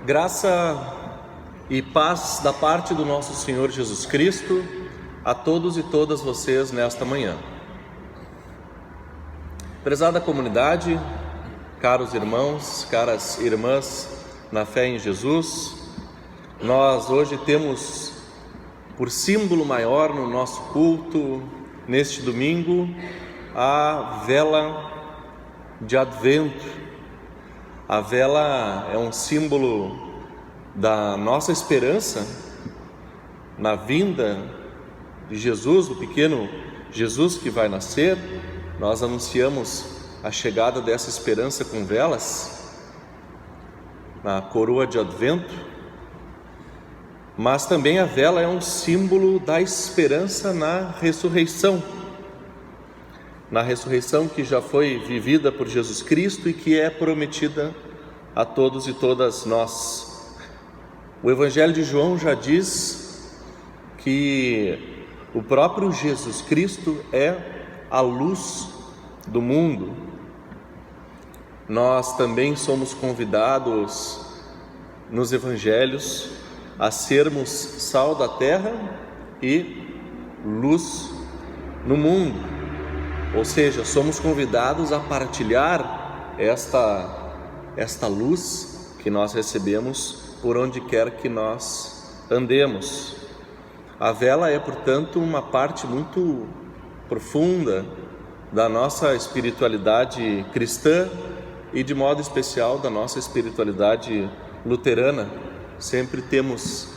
Graça e paz da parte do nosso Senhor Jesus Cristo a todos e todas vocês nesta manhã. Prezada comunidade, caros irmãos, caras irmãs na fé em Jesus, nós hoje temos por símbolo maior no nosso culto, neste domingo, a vela de Advento. A vela é um símbolo da nossa esperança na vinda de Jesus, do pequeno Jesus que vai nascer. Nós anunciamos a chegada dessa esperança com velas, na coroa de Advento. Mas também a vela é um símbolo da esperança na ressurreição que já foi vivida por Jesus Cristo e que é prometida a todos e todas nós. O Evangelho de João já diz que o próprio Jesus Cristo é a luz do mundo. Nós também somos convidados nos Evangelhos a sermos sal da terra e luz no mundo. Ou seja, somos convidados a partilhar esta luz que nós recebemos por onde quer que nós andemos. A vela é, portanto, uma parte muito profunda da nossa espiritualidade cristã e, de modo especial, da nossa espiritualidade luterana. Sempre temos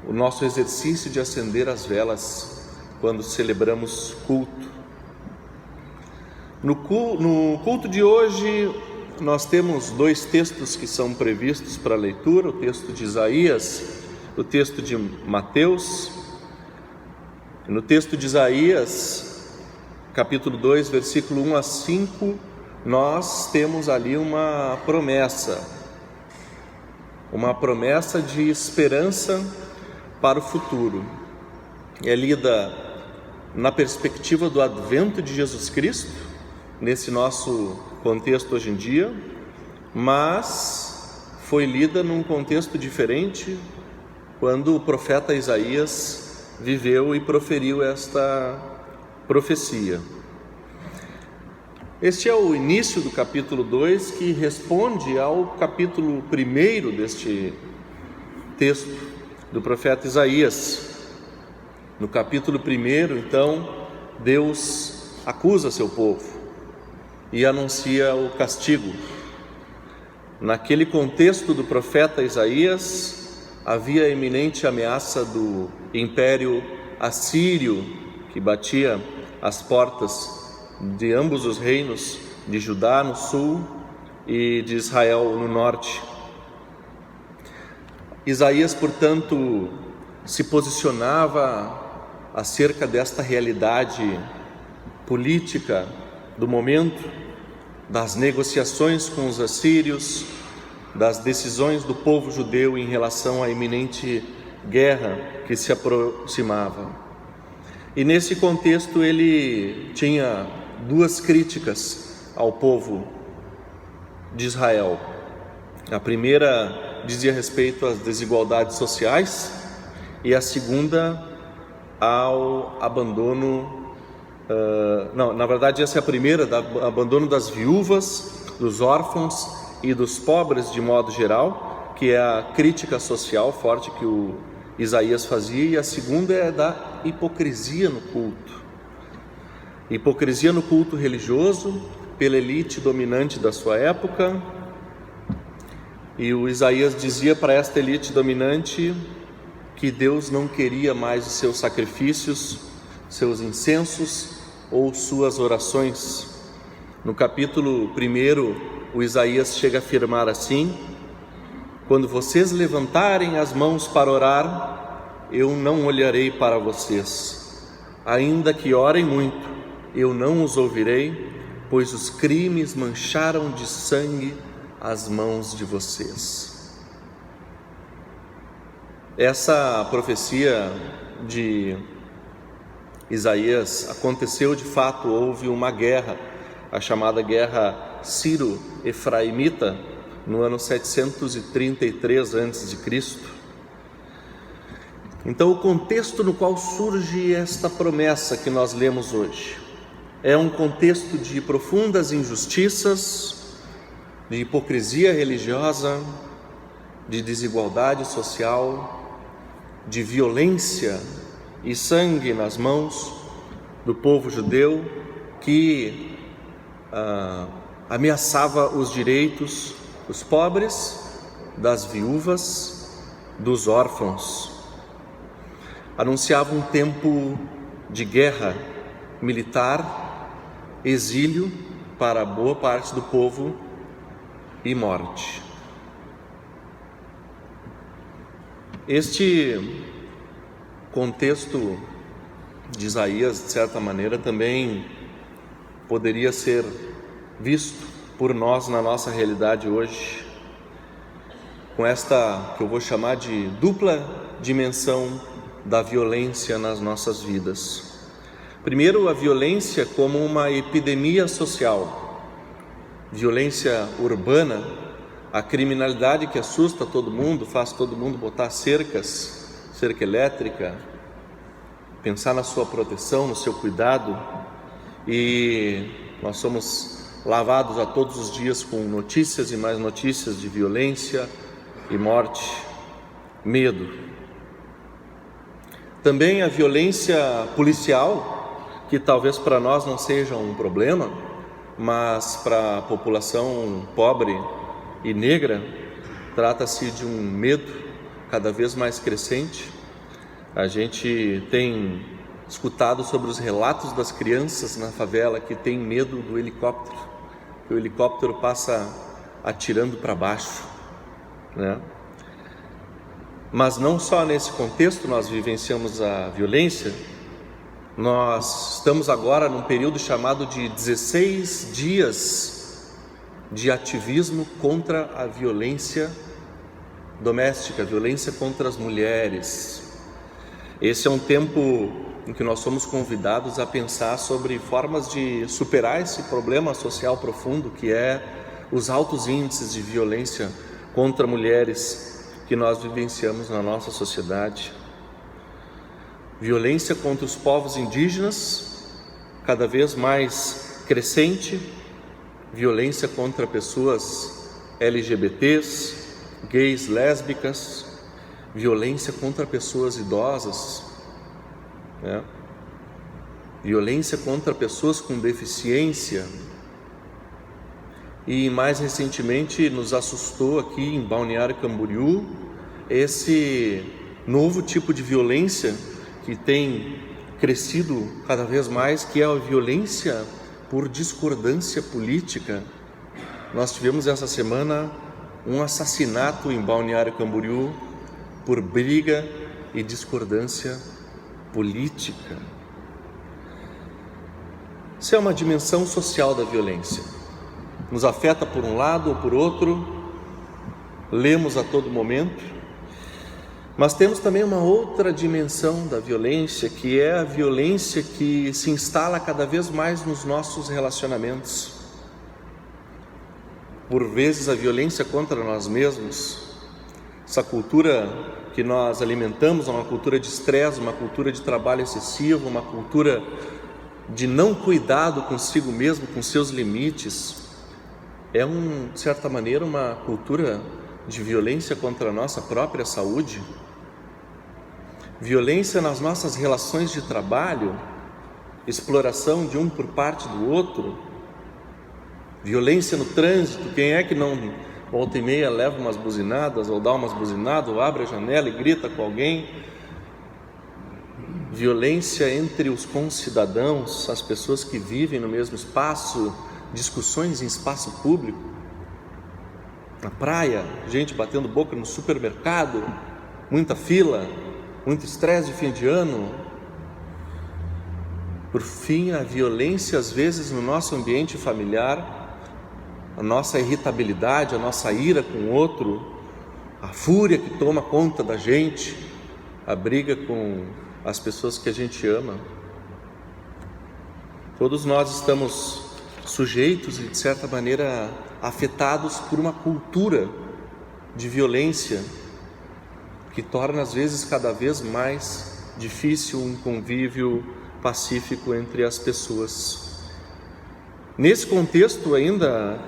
o nosso exercício de acender as velas quando celebramos culto. No culto de hoje, nós temos dois textos que são previstos para leitura: o texto de Isaías, o texto de Mateus. No texto de Isaías, capítulo 2, versículo 1 a 5, nós temos ali uma promessa de esperança para o futuro. É lida na perspectiva do advento de Jesus Cristo, nesse nosso contexto hoje em dia, mas foi lida num contexto diferente quando o profeta Isaías viveu e proferiu esta profecia. Este é o início do capítulo 2, que responde ao capítulo 1 deste texto do profeta Isaías. No capítulo 1, então, Deus acusa seu povo e anuncia o castigo. Naquele contexto do profeta Isaías, havia a iminente ameaça do império assírio, que batia as portas de ambos os reinos, de Judá no sul e de Israel no norte. Isaías, portanto, se posicionava acerca desta realidade política do momento, das negociações com os assírios, das decisões do povo judeu em relação à iminente guerra que se aproximava. E nesse contexto ele tinha duas críticas ao povo de Israel. A primeira dizia respeito às desigualdades sociais e a segunda ao abandono, na verdade essa é a primeira, do abandono das viúvas, dos órfãos e dos pobres de modo geral, que é a crítica social forte que o Isaías fazia, e a segunda é da hipocrisia no culto. Hipocrisia no culto religioso pela elite dominante da sua época. E o Isaías dizia para esta elite dominante que Deus não queria mais os seus sacrifícios, seus incensos ou suas orações. No capítulo 1, o Isaías chega a afirmar assim: quando vocês levantarem as mãos para orar, eu não olharei para vocês. Ainda que orem muito, eu não os ouvirei, pois os crimes mancharam de sangue as mãos de vocês. Essa profecia de Isaías aconteceu de fato. Houve uma guerra, a chamada guerra Sírio-Efraimita, no ano 733 a.C. Então, o contexto no qual surge esta promessa que nós lemos hoje é um contexto de profundas injustiças, de hipocrisia religiosa, de desigualdade social, de violência e sangue nas mãos do povo judeu que ameaçava os direitos dos pobres, das viúvas, dos órfãos. Anunciava um tempo de guerra militar, exílio para boa parte do povo e morte. Este contexto de Isaías, de certa maneira, também poderia ser visto por nós na nossa realidade hoje, com esta que eu vou chamar de dupla dimensão da violência nas nossas vidas. Primeiro, a violência como uma epidemia social, violência urbana, a criminalidade que assusta todo mundo, faz todo mundo botar cerca elétrica, pensar na sua proteção, no seu cuidado, e nós somos lavados a todos os dias com notícias e mais notícias de violência e morte, medo. Também a violência policial, que talvez para nós não seja um problema, mas para a população pobre e negra, trata-se de um medo cada vez mais crescente. A gente tem escutado sobre os relatos das crianças na favela que têm medo do helicóptero, que o helicóptero passa atirando para baixo, né? Mas não só nesse contexto nós vivenciamos a violência, nós estamos agora num período chamado de 16 dias de ativismo contra a violência doméstica, a violência contra as mulheres. Esse é um tempo em que nós somos convidados a pensar sobre formas de superar esse problema social profundo que é os altos índices de violência contra mulheres que nós vivenciamos na nossa sociedade. Violência contra os povos indígenas, cada vez mais crescente, violência contra pessoas LGBTs, gays, lésbicas, violência contra pessoas idosas, né? Violência contra pessoas com deficiência. E mais recentemente nos assustou aqui em Balneário Camboriú esse novo tipo de violência que tem crescido cada vez mais, que é a violência por discordância política. Nós tivemos essa semana um assassinato em Balneário Camboriú por briga e discordância política. Isso é uma dimensão social da violência. Nos afeta por um lado ou por outro, lemos a todo momento, mas temos também uma outra dimensão da violência, que é a violência que se instala cada vez mais nos nossos relacionamentos. Por vezes a violência contra nós mesmos, essa cultura que nós alimentamos, uma cultura de estresse, uma cultura de trabalho excessivo, uma cultura de não cuidado consigo mesmo, com seus limites, é de certa maneira uma cultura de violência contra a nossa própria saúde, violência nas nossas relações de trabalho, exploração de um por parte do outro, violência no trânsito. Quem é que não volta e meia leva umas buzinadas, ou dá umas buzinadas, ou abre a janela e grita com alguém? Violência entre os concidadãos, as pessoas que vivem no mesmo espaço, discussões em espaço público, na praia, gente batendo boca no supermercado, muita fila, muito estresse de fim de ano. Por fim, a violência às vezes no nosso ambiente familiar, a nossa irritabilidade, a nossa ira com o outro, a fúria que toma conta da gente, a briga com as pessoas que a gente ama. Todos nós estamos sujeitos e, de certa maneira, afetados por uma cultura de violência que torna, às vezes, cada vez mais difícil um convívio pacífico entre as pessoas. Nesse contexto ainda,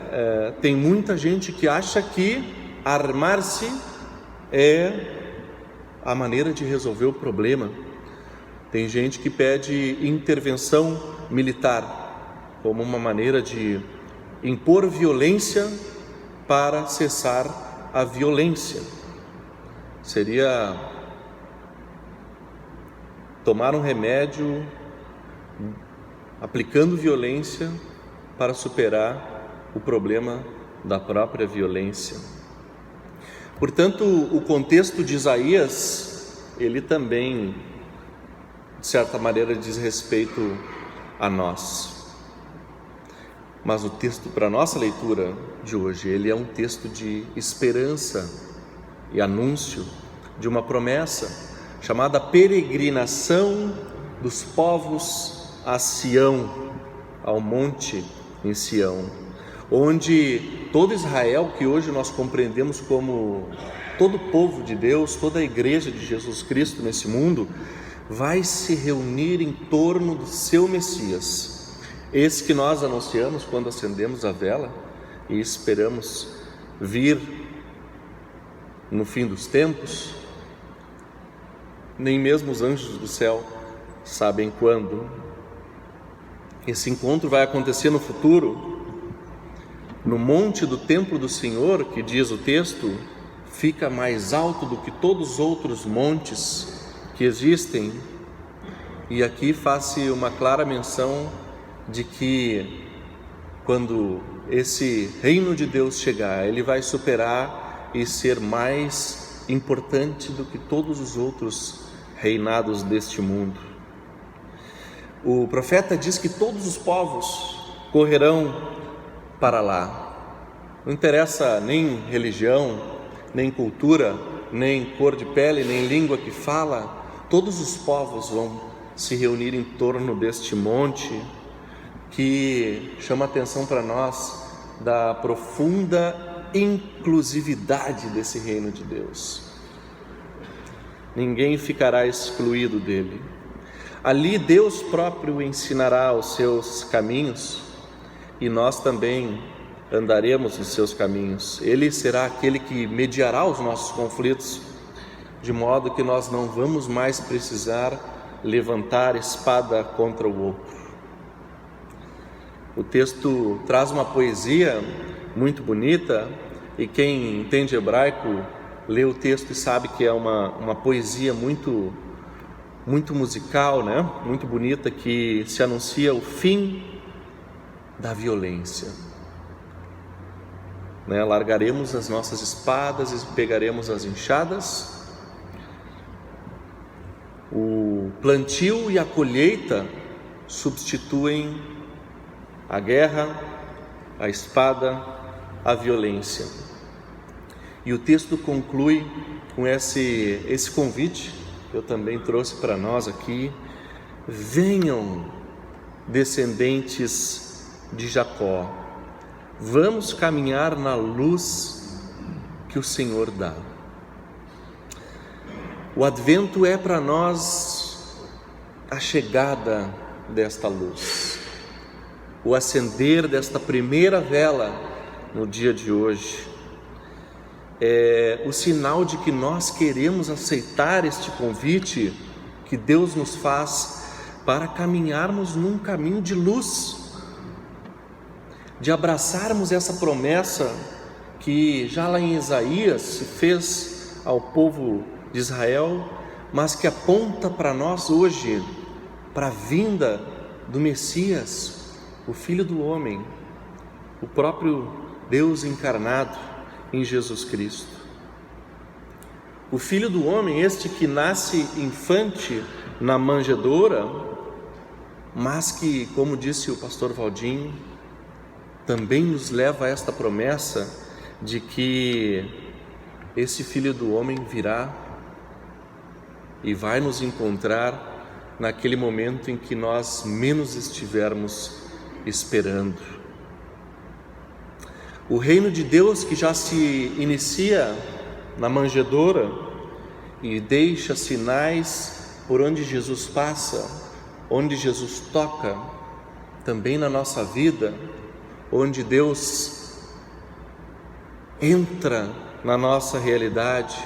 tem muita gente que acha que armar-se é a maneira de resolver o problema. Tem gente que pede intervenção militar como uma maneira de impor violência para cessar a violência. Seria tomar um remédio aplicando violência para superar o problema da própria violência. Portanto, o contexto de Isaías, ele também, de certa maneira, diz respeito a nós. Mas o texto para a nossa leitura de hoje, ele é um texto de esperança e anúncio de uma promessa chamada peregrinação dos povos a Sião, ao monte em Sião, onde todo Israel, que hoje nós compreendemos como todo o povo de Deus, toda a igreja de Jesus Cristo nesse mundo, vai se reunir em torno do seu Messias. Esse que nós anunciamos quando acendemos a vela e esperamos vir no fim dos tempos. Nem mesmo os anjos do céu sabem quando. Esse encontro vai acontecer no futuro, no monte do templo do Senhor, que diz o texto, fica mais alto do que todos os outros montes que existem. E aqui faz-se uma clara menção de que quando esse reino de Deus chegar, ele vai superar e ser mais importante do que todos os outros reinados deste mundo. O profeta diz que todos os povos correrão para lá. Não interessa nem religião, nem cultura, nem cor de pele, nem língua que fala, todos os povos vão se reunir em torno deste monte, que chama atenção para nós da profunda inclusividade desse reino de Deus. Ninguém ficará excluído dele. Ali Deus próprio ensinará os seus caminhos e nós também andaremos nos seus caminhos. Ele será aquele que mediará os nossos conflitos, de modo que nós não vamos mais precisar levantar espada contra o outro. O texto traz uma poesia muito bonita, e quem entende hebraico lê o texto e sabe que é uma poesia muito musical, né? Muito bonita, que se anuncia o fim da violência. Largaremos as nossas espadas e pegaremos as enxadas. O plantio e a colheita substituem a guerra, a espada, a violência. E o texto conclui com esse convite que eu também trouxe para nós aqui: venham, descendentes de Jacó, vamos caminhar na luz que o Senhor dá. O advento é para nós a chegada desta luz, o acender desta primeira vela no dia de hoje. É o sinal de que nós queremos aceitar este convite que Deus nos faz para caminharmos num caminho de luz, de abraçarmos essa promessa que já lá em Isaías se fez ao povo de Israel, mas que aponta para nós hoje, para a vinda do Messias, o Filho do Homem, o próprio Deus encarnado em Jesus Cristo. O Filho do Homem, este que nasce infante na manjedoura, mas que, como disse o pastor Valdinho, também nos leva a esta promessa de que esse Filho do Homem virá e vai nos encontrar naquele momento em que nós menos estivermos esperando. O reino de Deus que já se inicia na manjedoura e deixa sinais por onde Jesus passa, onde Jesus toca, também na nossa vida, onde Deus entra na nossa realidade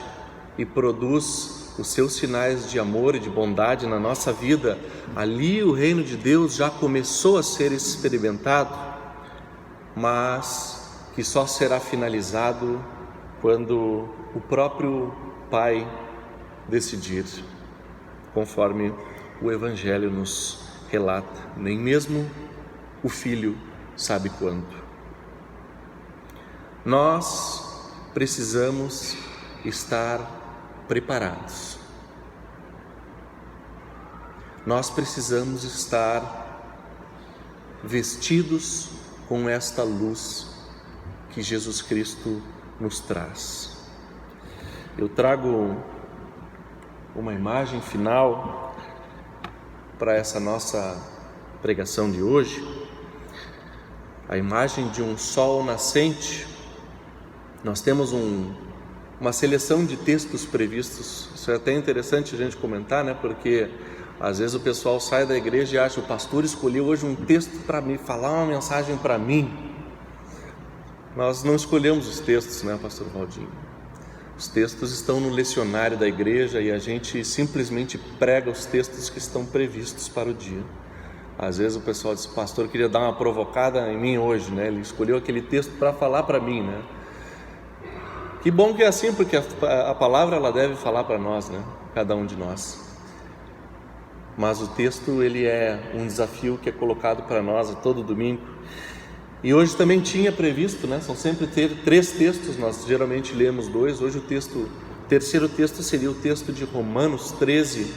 e produz os seus sinais de amor e de bondade na nossa vida. Ali o reino de Deus já começou a ser experimentado, mas que só será finalizado quando o próprio Pai decidir, conforme o Evangelho nos relata. Nem mesmo o Filho sabe quando. Nós precisamos estar preparados. Nós precisamos estar vestidos com esta luz que Jesus Cristo nos traz. Eu trago uma imagem final para essa nossa pregação de hoje, a imagem de um sol nascente. Nós temos uma seleção de textos previstos. Isso é até interessante a gente comentar, né? Porque às vezes o pessoal sai da igreja e acha: o pastor escolheu hoje um texto para me falar uma mensagem para mim. Nós não escolhemos os textos, né, pastor Valdinho? Os textos estão no lecionário da igreja e a gente simplesmente prega os textos que estão previstos para o dia. Às vezes o pessoal diz: pastor, queria dar uma provocada em mim hoje, né? Ele escolheu aquele texto para falar para mim, né? Que bom que é assim, porque a palavra ela deve falar para nós, né? Cada um de nós. Mas o texto, ele é um desafio que é colocado para nós a todo domingo. E hoje também tinha previsto, né? São sempre 3 textos, nós geralmente lemos 2. Hoje o terceiro texto seria o texto de Romanos 13.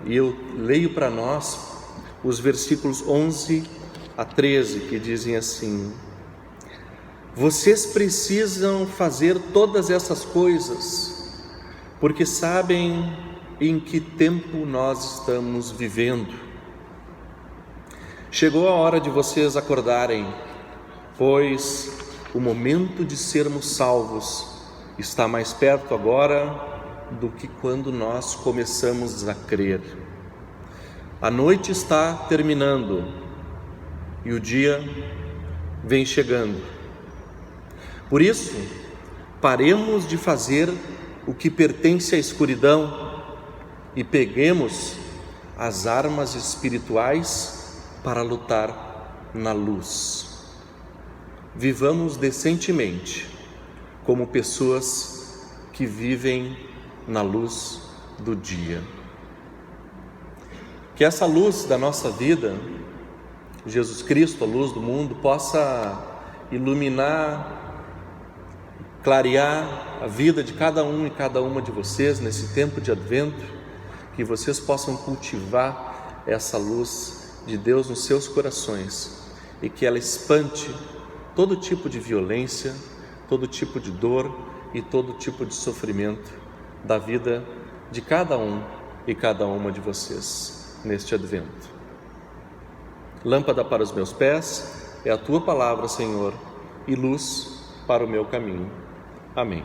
E eu leio para nós os versículos 11 a 13, que dizem assim: vocês precisam fazer todas essas coisas, porque sabem em que tempo nós estamos vivendo. Chegou a hora de vocês acordarem, pois o momento de sermos salvos está mais perto agora do que quando nós começamos a crer. A noite está terminando e o dia vem chegando. Por isso, paremos de fazer o que pertence à escuridão e peguemos as armas espirituais para lutar na luz. Vivamos decentemente, como pessoas que vivem na luz do dia. Que essa luz da nossa vida, Jesus Cristo, a luz do mundo, possa iluminar, clarear a vida de cada um e cada uma de vocês nesse tempo de Advento, que vocês possam cultivar essa luz de Deus nos seus corações e que ela espante todo tipo de violência, todo tipo de dor e todo tipo de sofrimento da vida de cada um e cada uma de vocês neste Advento. Lâmpada para os meus pés é a tua palavra, Senhor, e luz para o meu caminho. Amém.